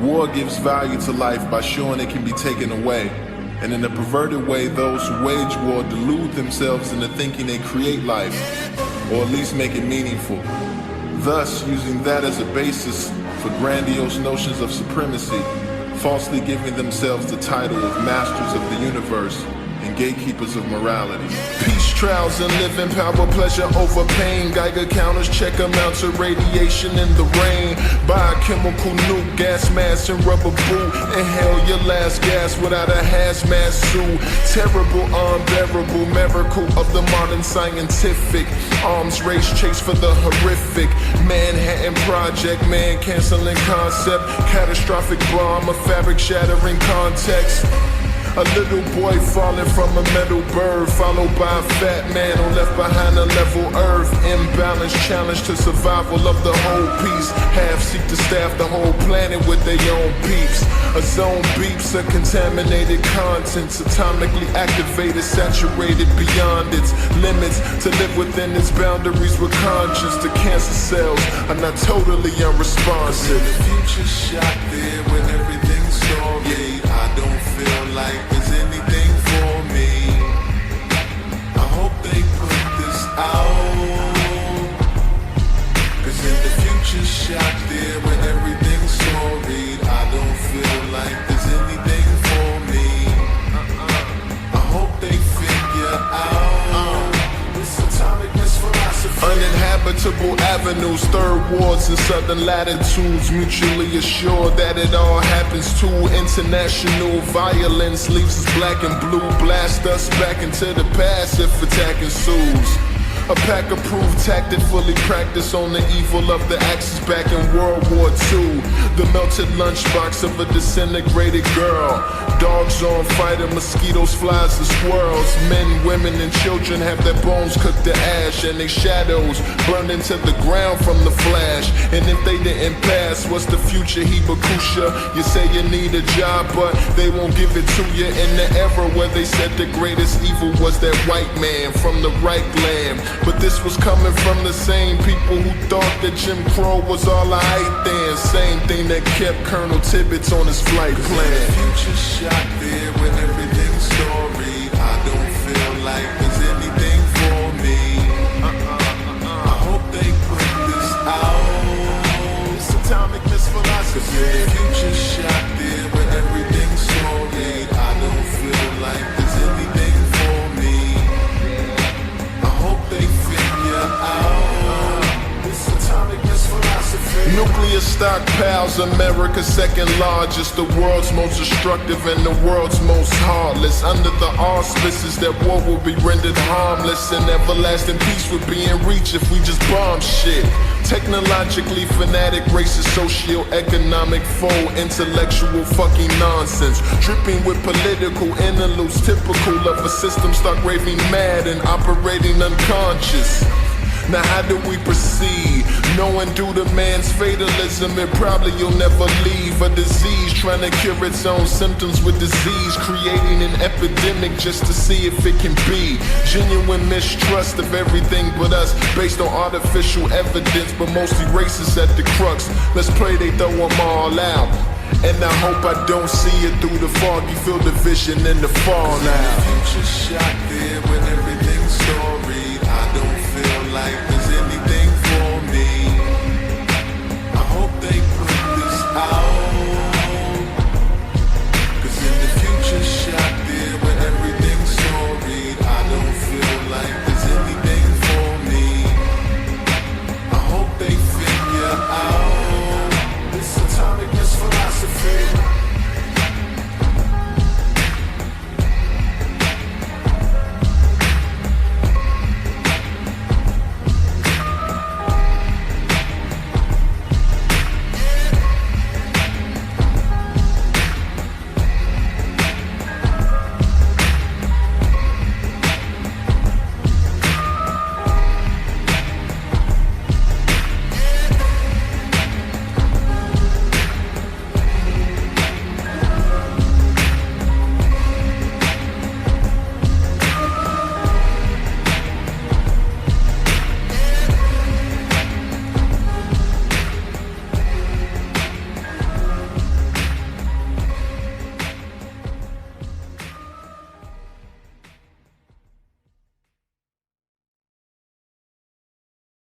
War gives value to life by showing it can be taken away. And in a perverted way, those who wage war delude themselves into thinking they create life, or at least make it meaningful. Thus, using that as a basis for grandiose notions of supremacy, falsely giving themselves the title of masters of the universe and gatekeepers of morality. Peace trials and living power, pleasure over pain. Geiger counters check amounts of radiation in the rain. Biochemical nuke, gas mask and rubber boot. Inhale your last gas without a hazmat suit. Terrible, unbearable miracle of the modern scientific. Arms race chase for the horrific. Manhattan Project, man canceling concept. Catastrophic bomb, a fabric shattering context. A little boy falling from a metal bird, followed by a fat man who left behind a level earth. Imbalance challenge to survival of the whole piece. Half seek to staff the whole planet with their own peeps. A zone beeps, a contaminated contents, atomically activated, saturated beyond its limits. To live within its boundaries with conscience. The cancer cells are not totally unresponsive. The future shot there when everything's sorry. I don't feel like there's anything for me. I hope they put this out. Cause in the future shot there when everything's sorry. I don't feel like there's anything for me. I hope they figure out this atomic misphilosophy. Uninhabitable avenues, third wards and southern latitudes, mutually assured that it all happens too. International violence leaves us black and blue, blast us back into the past if attack ensues. A pack-approved tactic fully practiced on the evil of the Axis back in World War II. The melted lunchbox of a disintegrated girl. Dogs on fighter, mosquitoes, flies, and squirrels. Men, women, and children have their bones cooked to ash, and their shadows burned into the ground from the flash. And if they didn't pass, what's the future, Hibakusha? You say you need a job, but they won't give it to you. In the era where they said the greatest evil was that white man from the right land. But this was coming from the same people who thought that Jim Crow was all right then. Same thing that kept Colonel Tibbets on his flight plan. The future shot there when everything's story. I don't feel like there's anything for me. I hope they put this out. This atomic misphilosophy. The future shot there when everything's story. I don't feel like there's anything for me. I hope they figure out this atomic misphilosophy. Nuclear stockpiles, America's second largest, the world's most destructive and the world's most heartless. Under the auspices that war will be rendered harmless and everlasting peace would be in reach if we just bomb shit. Technologically fanatic, racist, socio-economic foe, intellectual fucking nonsense. Dripping with political interludes, typical of a system stuck raving mad and operating unconscious. Now how do we proceed? Knowing due to man's fatalism, it probably you'll never leave. A disease trying to cure its own symptoms with disease, creating an epidemic just to see if it can be. Genuine mistrust of everything but us, based on artificial evidence, but mostly racist at the crux. Let's pray they throw them all out. And I hope I don't see it through the foggy field of vision in the fallout. The future shot there when everything's story. I don't feel like